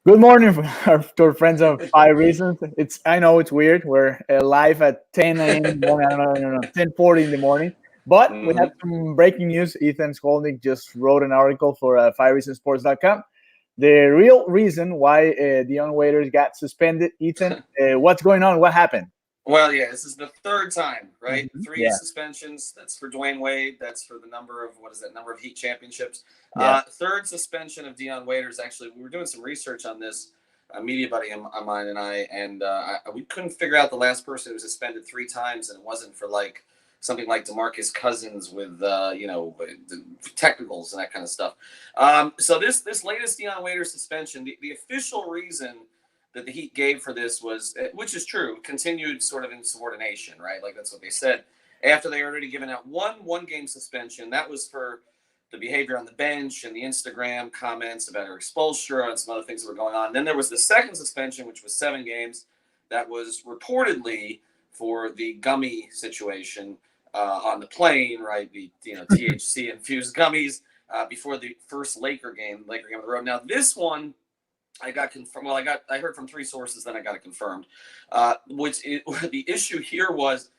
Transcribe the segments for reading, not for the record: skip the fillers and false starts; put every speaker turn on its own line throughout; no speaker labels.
Good morning to our friends of Five Reasons. I know it's weird. We're live at 10 a.m. in the morning. I don't know, 10:40 in the morning. But we have
Hmm.
some breaking news. Ethan Skolnick just wrote an article for FiveReasonSports.com. The real reason why Dion Waiters got suspended. Ethan, what's going on? What happened?
Well, yeah, this is the third time, right? Three
Yeah,
suspensions. That's for Dwayne Wade. That's for the number of what is that number of Heat championships.
yeah.
Third suspension of Dion Waiters. Actually, we were doing some research on this. A media buddy of mine and we couldn't figure out the last person who was suspended three times, and it wasn't for like something like DeMarcus Cousins with the technicals and that kind of stuff. So this latest Dion Waiters suspension, the official reason that the Heat gave for this was, which is true, continued sort of insubordination, right? Like that's what they said after they already given out one game suspension. That was for the behavior on the bench and the Instagram comments about her exposure and some other things that were going on. Then there was the second suspension, which was 7 games. That was reportedly for the gummy situation on the plane, right? The THC infused gummies before the first Laker game on the road. Now this one I got confirmed. Well, I heard from three sources, then I got it confirmed. The issue here was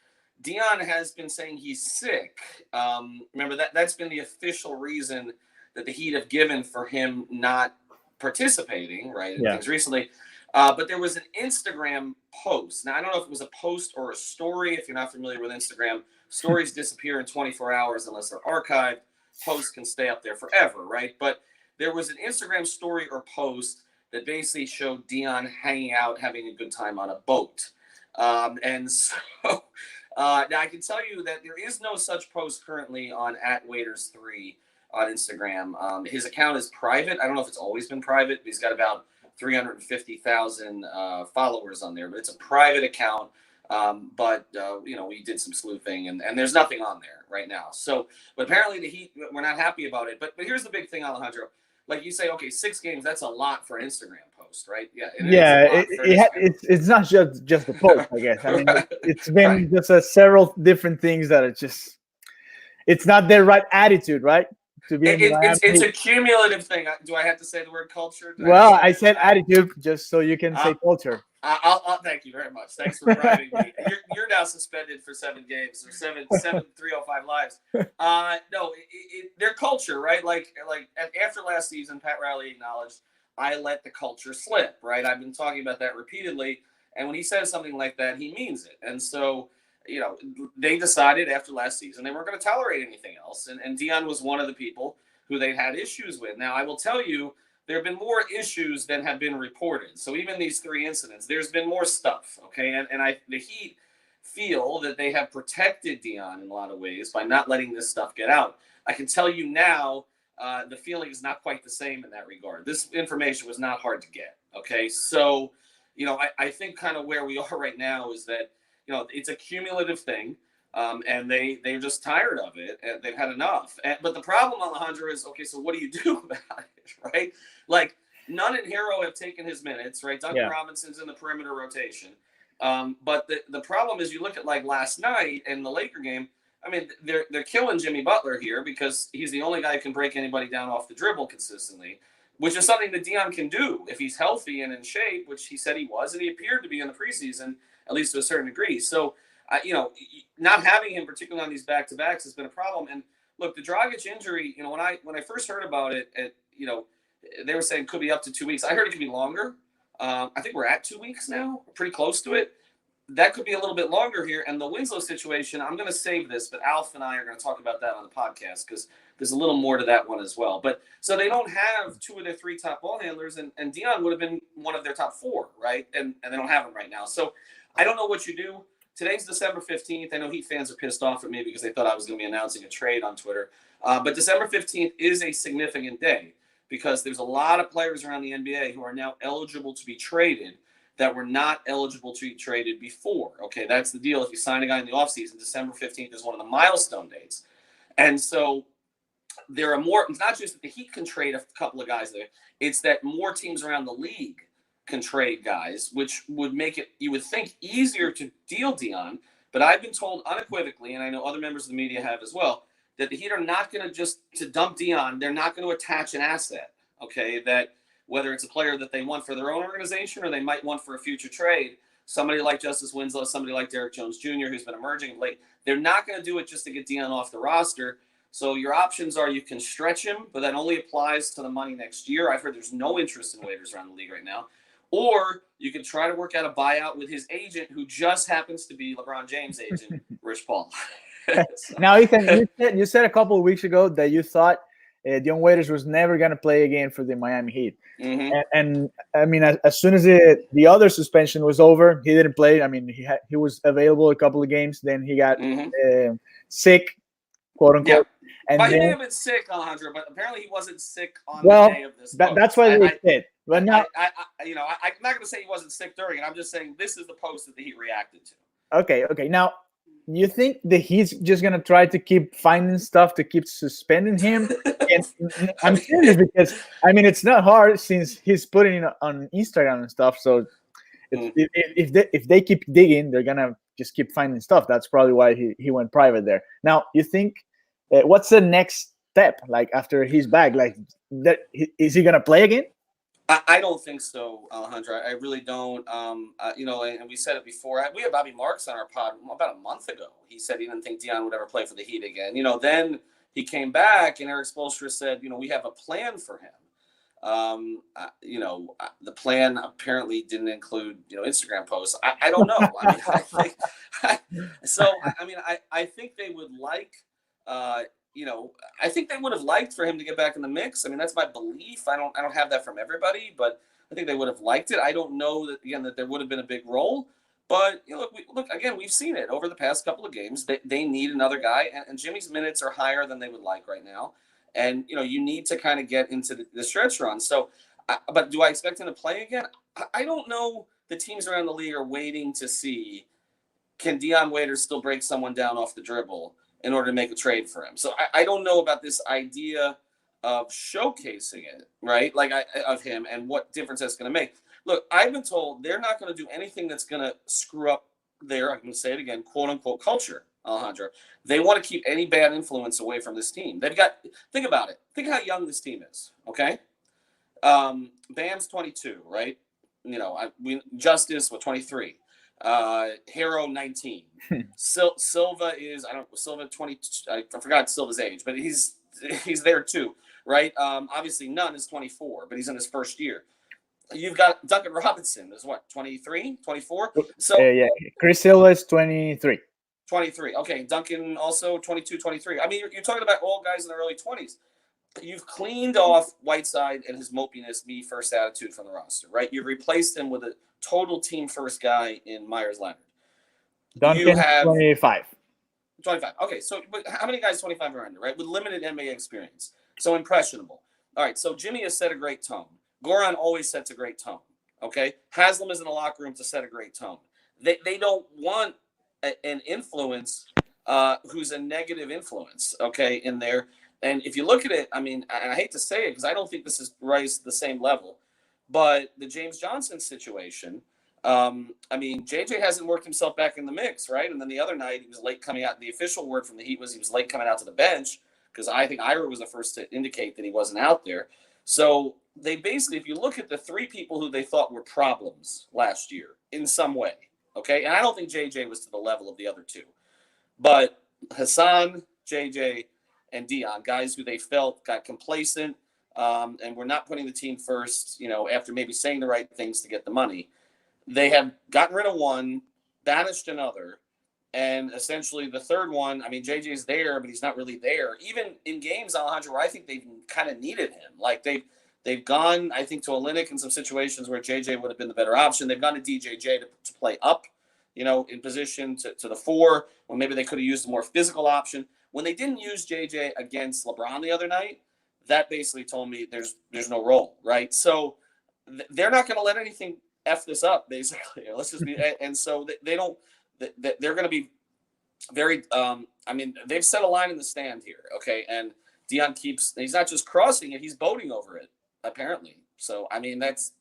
Dion has been saying he's sick. Remember that's been the official reason that the Heat have given for him not participating, right, in
Yeah.
things recently. But there was an Instagram post. Now I don't know if it was a post or a story. If you're not familiar with Instagram, stories disappear in 24 hours unless they're archived. Posts can stay up there forever, right? But there was an Instagram story or post that basically showed Dion hanging out, having a good time on a boat. And so now I can tell you that there is no such post currently on @Waiters3 on Instagram. His account is private. I don't know if it's always been private. He's got about 350,000 followers on there, but it's a private account. We did some sleuthing, and there's nothing on there right now. So, but apparently the Heat we're not happy about it. But here's the big thing, Alejandro. Like you say, okay, 6 games, that's a lot for an Instagram post, right? Yeah, it is a
Yeah,
lot for an Instagram
it's not just the post, I guess. I mean,
post.
it's
Right.
been just several different things that it's not their right attitude, right? To be in the Miami
It's
Heat.
a cumulative thing. Do I have to say the word culture? Do I have to
Well,
say
I
it?
said attitude just so you can
Uh,
say culture.
I'll thank you very much. Thanks for bribing me. You're now suspended for 7 games or seven 305 lives. No, their culture, right? Like after last season, Pat Riley acknowledged I let the culture slip, right? I've been talking about that repeatedly, and when he says something like that, he means it. And so, they decided after last season they weren't going to tolerate anything else, and Dion was one of the people who they had issues with. Now, I will tell you there have been more issues than have been reported. So even these three incidents, there's been more stuff. Okay, and the Heat feel that they have protected Dion in a lot of ways by not letting this stuff get out. I can tell you now, the feeling is not quite the same in that regard. This information was not hard to get. Okay, so I think kind of where we are right now is that it's a cumulative thing. And they're just tired of it. And they've had enough. But the problem, Alejandro, is okay. So what do you do about it, right? Like Nunn and Hero have taken his minutes, right? Duncan
Yeah.
Robinson's in the perimeter rotation. But the problem is, you look at like last night and the Laker game. I mean, they're killing Jimmy Butler here because he's the only guy who can break anybody down off the dribble consistently, which is something that Dion can do if he's healthy and in shape, which he said he was, and he appeared to be in the preseason, at least to a certain degree. So not having him, particularly on these back-to-backs, has been a problem. And look, the Dragic injury, when I first heard about it, they were saying it could be up to 2 weeks. I heard it could be longer. I think we're at 2 weeks now, pretty close to it. That could be a little bit longer here. And the Winslow situation, I'm going to save this, but Alf and I are going to talk about that on the podcast because there's a little more to that one as well. But so they don't have two of their three top ball handlers, and Dion would have been one of their top four, right? And they don't have him right now. So I don't know what you do. Today's December 15th. I know Heat fans are pissed off at me because they thought I was going to be announcing a trade on Twitter. But December 15th is a significant day because there's a lot of players around the NBA who are now eligible to be traded that were not eligible to be traded before. Okay, that's the deal. If you sign a guy in the offseason, December 15th is one of the milestone dates. And so there are more. It's not just that the Heat can trade a couple of guys there. It's that more teams around the league can trade guys, which would make it, you would think, easier to deal Dion. But I've been told unequivocally, and I know other members of the media have as well, that the Heat are not going to just to dump Dion. They're not going to attach an asset. Okay, that whether it's a player that they want for their own organization or they might want for a future trade. Somebody like Justise Winslow, somebody like Derrick Jones Jr., who's been emerging late. They're not going to do it just to get Dion off the roster. So your options are you can stretch him, but that only applies to the money next year. I've heard there's no interest in waivers around the league right now. Or you can try to work out a buyout with his agent, who just happens to be LeBron James' agent, Rich Paul.
Now, Ethan, you said a couple of weeks ago that you thought Dion Waiters was never going to play again for the Miami Heat.
Mm-hmm.
And I mean, as soon as the other suspension was over, he didn't play. I mean, he was available a couple of games. Then he got sick, quote unquote.
Yeah.
And
he
then,
may have been sick, Alejandro, but apparently he wasn't sick on the day of this.
That's why they said. But now,
I'm not going to say he wasn't sick during it. I'm just saying this is the post that the Heat reacted to.
Okay. Now, you think that he's just going to try to keep finding stuff to keep suspending him? And I'm serious because, I mean, it's not hard since he's putting it on Instagram and stuff. So if they keep digging, they're going to just keep finding stuff. That's probably why he went private there. Now, you think, what's the next step? Like, after he's back, like, is he going to play again?
I don't think so, Alejandro. I really don't. And we said it before. We had Bobby Marks on our pod about a month ago. He said he didn't think Dion would ever play for the Heat again. Then he came back, and Erik Spoelstra said, we have a plan for him. The plan apparently didn't include, Instagram posts. I don't know. I think they would like, I think they would have liked for him to get back in the mix. I mean, that's my belief. I don't have that from everybody, but I think they would have liked it. I don't know that there would have been a big role, but again, we've seen it over the past couple of games. They need another guy, and Jimmy's minutes are higher than they would like right now. And, you need to kind of get into the stretch run. So, but do I expect him to play again? I don't know. The teams around the league are waiting to see, can Dion Waiters still break someone down off the dribble in order to make a trade for him. So I don't know about this idea of showcasing it, right? Of him and what difference that's going to make. Look, I've been told they're not going to do anything that's going to screw up their, I'm going to say it again, quote unquote culture, Alejandro. They want to keep any bad influence away from this team. Think about it. Think how young this team is, okay? Bam's 22, right? Justise, 23. Hero 19. Silva is Silva 20. I forgot Silva's age, but he's there too, right? Obviously Nunn is 24, but he's in his first year. You've got Duncan Robinson is 23, 24. So
Chris Silva is 23.
23. Okay, Duncan also 22, 23. I mean, you're talking about all guys in their early 20s. You've cleaned off Whiteside and his mopiness, me first attitude from the roster, right? You've replaced him with a total team first guy in Myers Leonard.
Duncan,
you have
25.
25. Okay, so but how many guys 25 are under, right? With limited NBA experience. So impressionable. All right, so Jimmy has set a great tone. Goran always sets a great tone, okay? Haslam is in the locker room to set a great tone. They don't want an influence who's a negative influence, okay, in there. And if you look at it, I mean, I hate to say it because I don't think this is raised to the same level, but the James Johnson situation, JJ hasn't worked himself back in the mix, right? And then the other night he was late coming out. The official word from the Heat was he was late coming out to the bench because I think Ira was the first to indicate that he wasn't out there. So they basically, if you look at the three people who they thought were problems last year in some way, okay? And I don't think JJ was to the level of the other two, but Hassan, JJ, and Dion, guys who they felt got complacent and were not putting the team first, after maybe saying the right things to get the money. They have gotten rid of one, banished another, and essentially the third one, I mean, JJ's there, but he's not really there. Even in games, Alejandro, where I think they've kind of needed him. Like they've gone, I think, to Olynyk in some situations where JJ would have been the better option. They've gone to DJJ to play up, in position to the four, when maybe they could have used a more physical option. When they didn't use JJ against LeBron the other night, that basically told me there's no role, right? So they're not going to let anything F this up, basically. Let's just be, and so they don't. They're going to be very. They've set a line in the stand here, okay? And Dion he's not just crossing it; he's boating over it, apparently. So I mean, that's,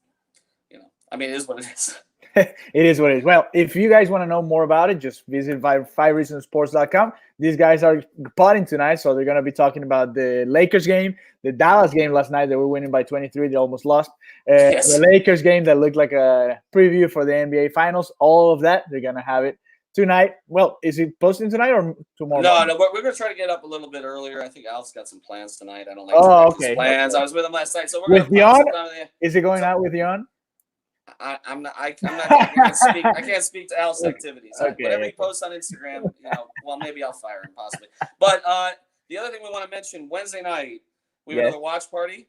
it is what it is.
It is what it is. Well, if you guys want to know more about it, just visit 5reasonsports.com. These guys are potting tonight, so they're going to be talking about the Lakers game, the Dallas game last night. They were winning by 23. They almost lost.
Yes.
The Lakers game that looked like a preview for the NBA Finals. All of that, they're going to have it tonight. Well, is it posting tonight or tomorrow?
No, we're going to try to get up a little bit earlier. I think Al's got some plans tonight. I don't like his plans. Okay. I was with him last night, so we're going to
Dion. Is it going out with Dion?
I can't speak to Al's activities. Okay. Whatever he posts on Instagram, well, maybe I'll fire him possibly. But the other thing we want to mention, Wednesday night, we went to the watch party.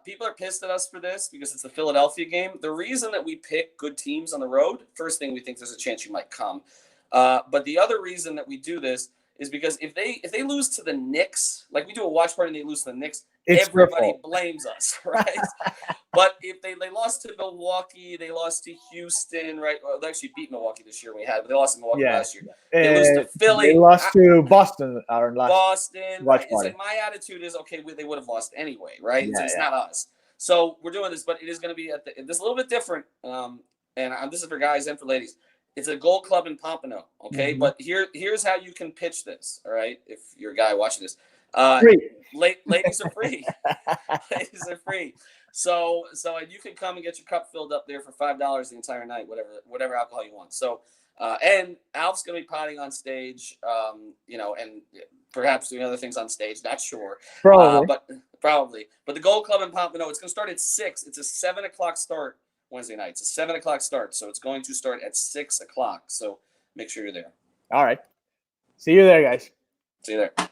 People are pissed at us for this because it's the Philadelphia game. The reason that we pick good teams on the road, first thing, we think there's a chance you might come. But the other reason that we do this is because if they lose to the Knicks, like we do a watch party and they lose to the Knicks, everybody blames us, right? But if they lost to Milwaukee, they lost to Houston, right? Well, they actually beat Milwaukee this year when we had, but they lost to Milwaukee last year. They lost to Philly.
They lost to Boston.
Boston. Right? It's like my attitude is, okay, they would have lost anyway, right? Yeah, it's not us. So we're doing this, but it is going to be this a little bit different. And this is for guys and for ladies. It's a Gold Club in Pompano, okay? Mm-hmm. But here's how you can pitch this, all right? If you're a guy watching this. Ladies are free. Ladies are free. So you can come and get your cup filled up there for $5 the entire night, whatever alcohol you want. So and Alf's gonna be potting on stage, and perhaps doing other things on stage. Not sure. Probably. But the Gold Club in Pompano, it's gonna start at 6. It's a 7:00 start Wednesday night. It's a 7:00 start, so it's going to start at 6:00. So make sure you're there.
All right. See you there, guys.
See you there.